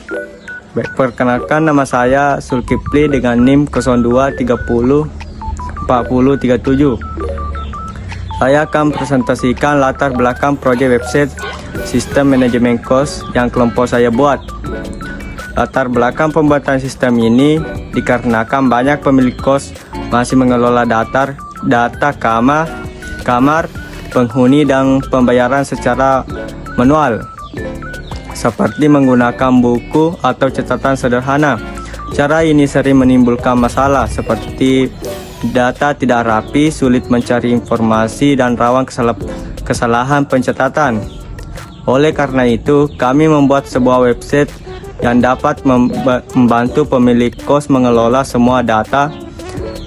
Baik, perkenalkan nama saya Zulkifli dengan NIM 02304037. Saya akan presentasikan latar belakang proyek website sistem manajemen kos yang kelompok saya buat. Latar belakang pembuatan sistem ini dikarenakan banyak pemilik kos masih mengelola data kamar, penghuni dan pembayaran secara manual, seperti menggunakan buku atau catatan sederhana. Cara ini sering menimbulkan masalah seperti data tidak rapi, sulit mencari informasi, dan rawan kesalahan pencatatan. Oleh karena itu, kami membuat sebuah website yang dapat membantu pemilik kos mengelola semua data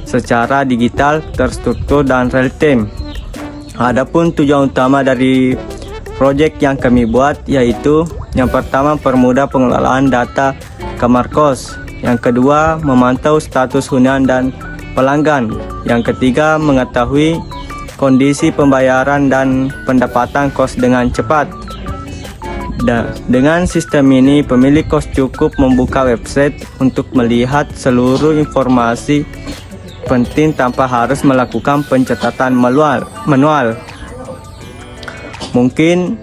secara digital, terstruktur, dan real time. Adapun tujuan utama dari proyek yang kami buat yaitu yang pertama, permudah pengelolaan data kamar kos. Yang kedua, memantau status hunian dan pelanggan. Yang ketiga, mengetahui kondisi pembayaran dan pendapatan kos dengan cepat. Dengan sistem ini, pemilik kos cukup membuka website untuk melihat seluruh informasi penting tanpa harus melakukan pencatatan manual. Mungkin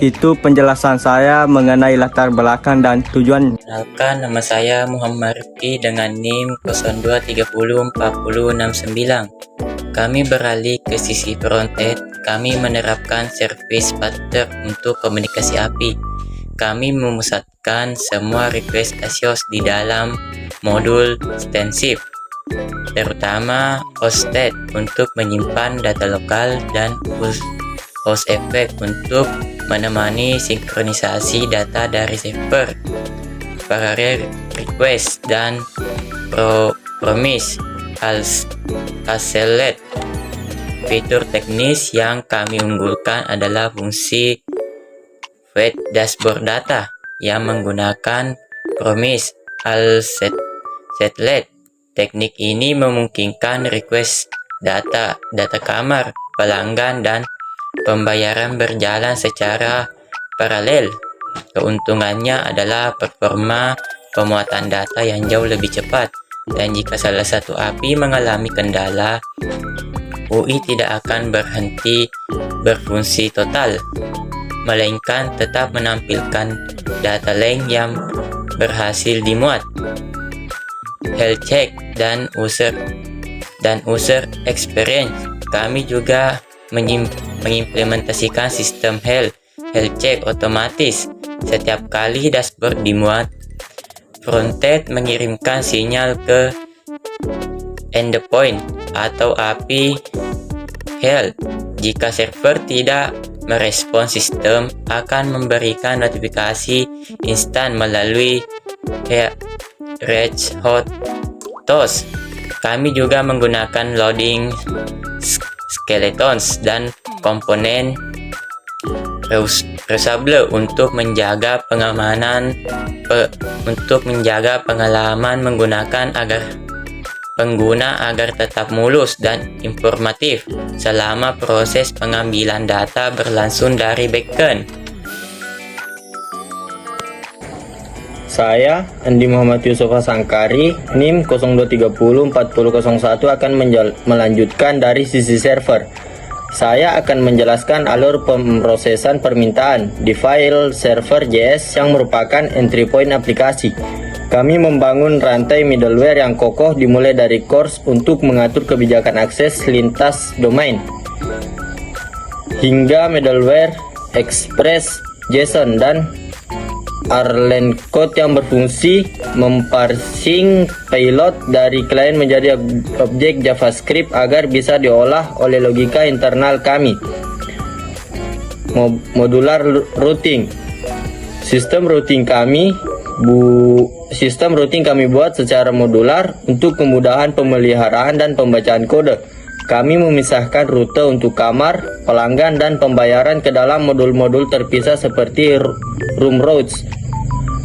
itu penjelasan saya mengenai latar belakang dan tujuan. Kenalkan, nama saya Muhammad Rifki dengan NIM 02304069. Kami beralih ke sisi frontend. Kami menerapkan service pattern untuk komunikasi API. Kami memusatkan semua request ASIOS di dalam modul Stencip, terutama hosted untuk menyimpan data lokal dan host effect untuk menemani sinkronisasi data dari server, parallel request, dan promise select. Fitur teknis yang kami unggulkan adalah fungsi fetch dashboard data yang menggunakan promise select. Teknik ini memungkinkan request data kamar, pelanggan, dan pembayaran berjalan secara paralel. Keuntungannya adalah performa pemuatan data yang jauh lebih cepat, dan jika salah satu API mengalami kendala, UI tidak akan berhenti berfungsi total, melainkan tetap menampilkan data lain yang berhasil dimuat. Health check dan user experience. Kami juga mengimplementasikan sistem health check otomatis. Setiap kali dashboard dimuat, frontend mengirimkan sinyal ke endpoint atau API health. Jika server tidak merespon, sistem akan memberikan notifikasi instan melalui Red Hot Toast. Kami juga menggunakan loading skeletons dan komponen reusable untuk menjaga pengalaman menggunakan pengguna agar tetap mulus dan informatif selama proses pengambilan data berlangsung dari backend. Saya, Andi Muhammad Yusuf Sangkari, NIM 02304001 akan melanjutkan dari sisi server. Saya akan menjelaskan alur pemrosesan permintaan di file server JS yang merupakan entry point aplikasi. Kami membangun rantai middleware yang kokoh dimulai dari CORS untuk mengatur kebijakan akses lintas domain, hingga middleware Express JSON dan Erlang code yang berfungsi memparsing payload dari klien menjadi objek JavaScript agar bisa diolah oleh logika internal kami. Modular routing. Sistem routing kami buat secara modular untuk kemudahan pemeliharaan dan pembacaan kode. Kami memisahkan rute untuk kamar, pelanggan, dan pembayaran ke dalam modul-modul terpisah seperti room routes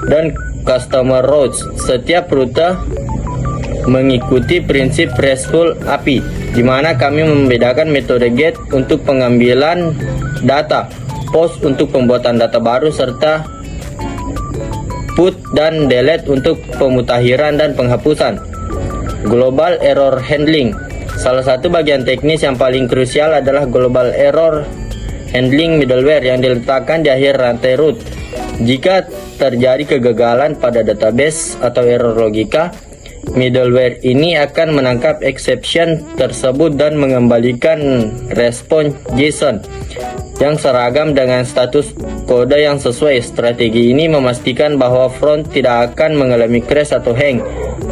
dan customer routes. Setiap rute mengikuti prinsip RESTful API, di mana kami membedakan metode GET untuk pengambilan data, POST untuk pembuatan data baru, serta put dan delete untuk pemutakhiran dan penghapusan. Global Error Handling. Salah satu bagian teknis yang paling krusial adalah Global Error Handling middleware yang diletakkan di akhir rantai root. Jika terjadi kegagalan pada database atau error logika, middleware ini akan menangkap exception tersebut dan mengembalikan respon JSON yang seragam dengan status kode yang sesuai. Strategi ini memastikan bahwa front tidak akan mengalami crash atau hang,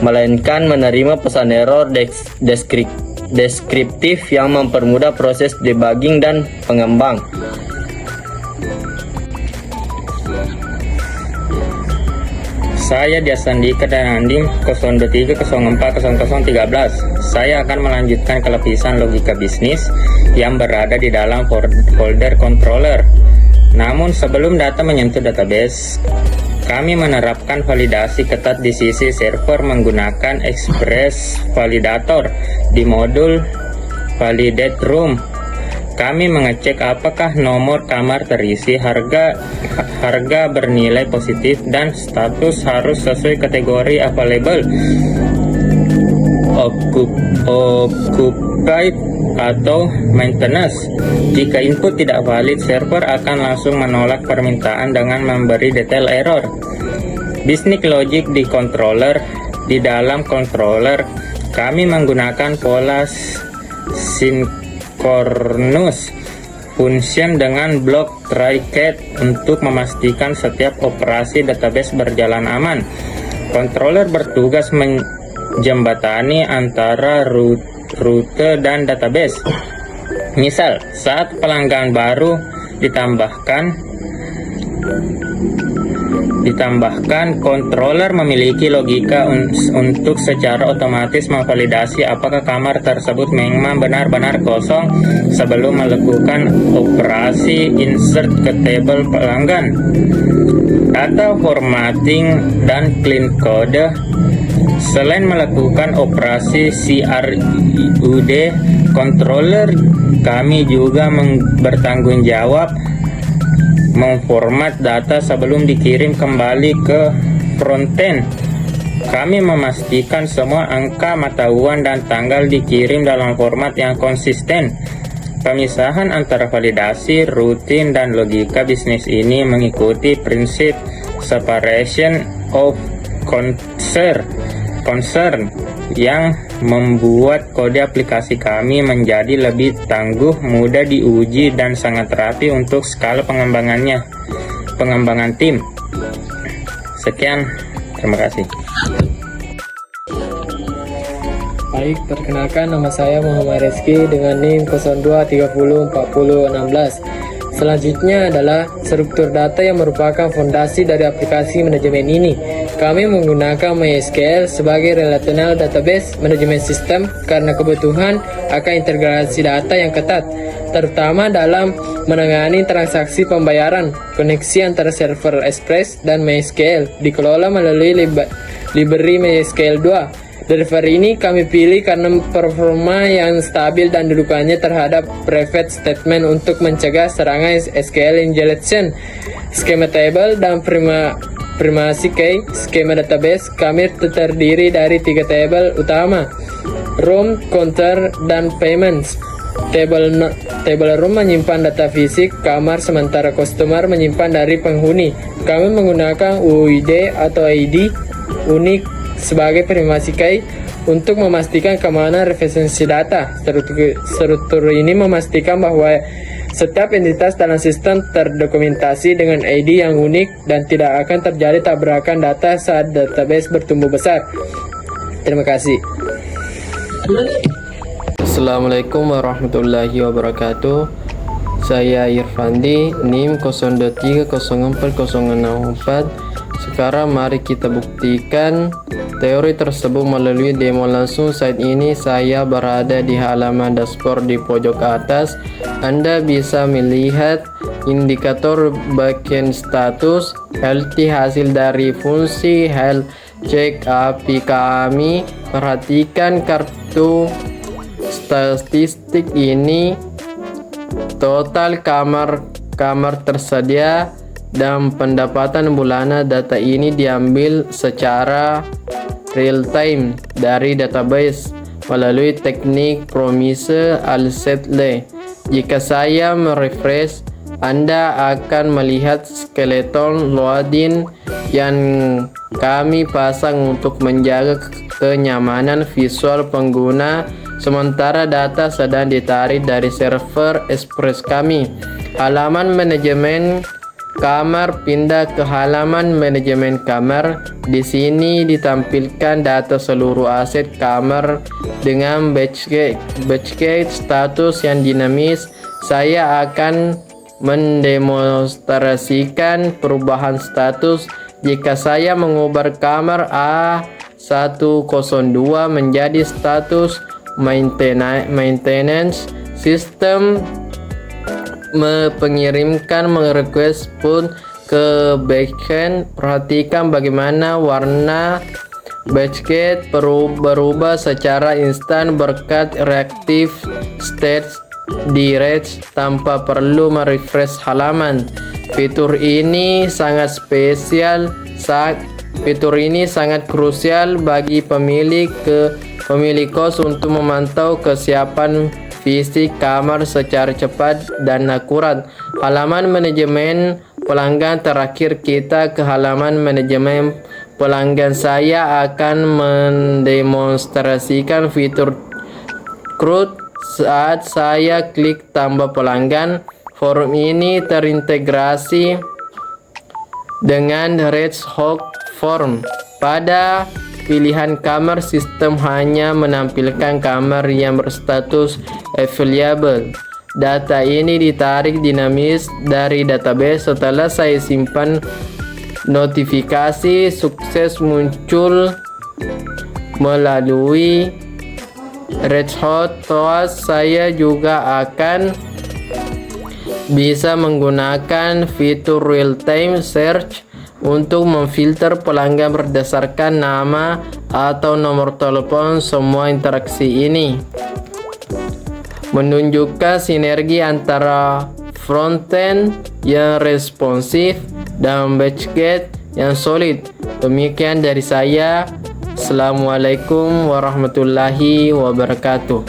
melainkan menerima pesan error deskriptif yang mempermudah proses debugging dan pengembang. Saya Diasandika dan Andim 023040013. Saya akan melanjutkan ke lapisan logika bisnis yang berada di dalam folder controller. Namun sebelum data menyentuh database, kami menerapkan validasi ketat di sisi server menggunakan Express Validator di modul Validate Room. Kami mengecek apakah nomor kamar terisi, harga bernilai positif, dan status harus sesuai kategori available, occupied, atau maintenance. Jika input tidak valid, server akan langsung menolak permintaan dengan memberi detail error. Business logic di controller. Di dalam controller, kami menggunakan pola synchronous function dengan blok try-catch untuk memastikan setiap operasi database berjalan aman. Controller bertugas menjembatani antara rute dan database. Misal, saat pelanggan baru ditambahkan, controller memiliki logika untuk secara otomatis memvalidasi apakah kamar tersebut memang benar-benar kosong sebelum melakukan operasi insert ke table pelanggan atau formatting dan clean code. Selain melakukan operasi CRUD, controller kami juga bertanggung jawab memformat data sebelum dikirim kembali ke frontend. Kami memastikan semua angka, mata uang, dan tanggal dikirim dalam format yang konsisten. Pemisahan antara validasi, rutin, dan logika bisnis ini mengikuti prinsip separation of concern yang membuat kode aplikasi kami menjadi lebih tangguh, mudah diuji, dan sangat rapi untuk skala pengembangan tim. Sekian, terima kasih. Baik, perkenalkan, nama saya Muhammad Rizky dengan NIM 02304016. Selanjutnya adalah struktur data yang merupakan fondasi dari aplikasi manajemen ini. Kami menggunakan MySQL sebagai relational database management system karena kebutuhan akan integrasi data yang ketat, terutama dalam menangani transaksi pembayaran. Koneksi antara server Express dan MySQL dikelola melalui library MySQL 2. Driver ini kami pilih karena performa yang stabil dan dudukannya terhadap private statement untuk mencegah serangan SQL injection. Skema table dan primasi key. Skema database kami terdiri dari 3 table utama: room, counter, dan payments. Table room menyimpan data fisik kamar, sementara customer menyimpan dari penghuni. Kami menggunakan UID atau ID unik sebagai primasi key untuk memastikan keamanan referensi data. Struktur ini memastikan bahwa setiap entitas dalam sistem terdokumentasi dengan ID yang unik dan tidak akan terjadi tabrakan data saat database bertumbuh besar. Terima kasih. Assalamualaikum warahmatullahi wabarakatuh. Saya Irfandi, NIM 02304064. Sekarang mari kita buktikan teori tersebut melalui demo langsung. Saat ini saya berada di halaman dashboard di pojok atas. Anda bisa melihat indikator backend status health hasil dari fungsi health check API kami. Perhatikan kartu statistik ini. Total kamar tersedia dan pendapatan bulanan. Data ini diambil secara real time dari database melalui teknik promise Al-Setle. Jika saya merefresh, Anda akan melihat skeleton loading yang kami pasang untuk menjaga kenyamanan visual pengguna sementara data sedang ditarik dari server Express kami. Halaman manajemen kamar pindah ke halaman manajemen kamar. Di sini ditampilkan data seluruh aset kamar dengan batchgate status yang dinamis. Saya akan mendemonstrasikan perubahan status jika saya mengubah kamar A102 menjadi status maintenance. Sistem pengirimkan request pun ke backend. Perhatikan bagaimana warna batchgate berubah secara instan berkat reactive state direct tanpa perlu merefresh halaman. Fitur ini sangat krusial bagi pemilik kos untuk memantau kesiapan fisik kamar secara cepat dan akurat. Halaman manajemen pelanggan. Terakhir kita ke halaman manajemen pelanggan. Saya akan mendemonstrasikan fitur CRUD saat saya klik tambah pelanggan. Forum ini terintegrasi dengan RedHawk Form. Pada pilihan kamar, sistem hanya menampilkan kamar yang berstatus available. Data ini ditarik dinamis dari database. Setelah saya simpan, notifikasi sukses muncul melalui RedHawk Toast. Saya juga akan bisa menggunakan fitur real-time search untuk memfilter pelanggan berdasarkan nama atau nomor telepon. Semua interaksi ini menunjukkan sinergi antara frontend yang responsif dan batchgate yang solid. Demikian dari saya. Assalamualaikum warahmatullahi wabarakatuh.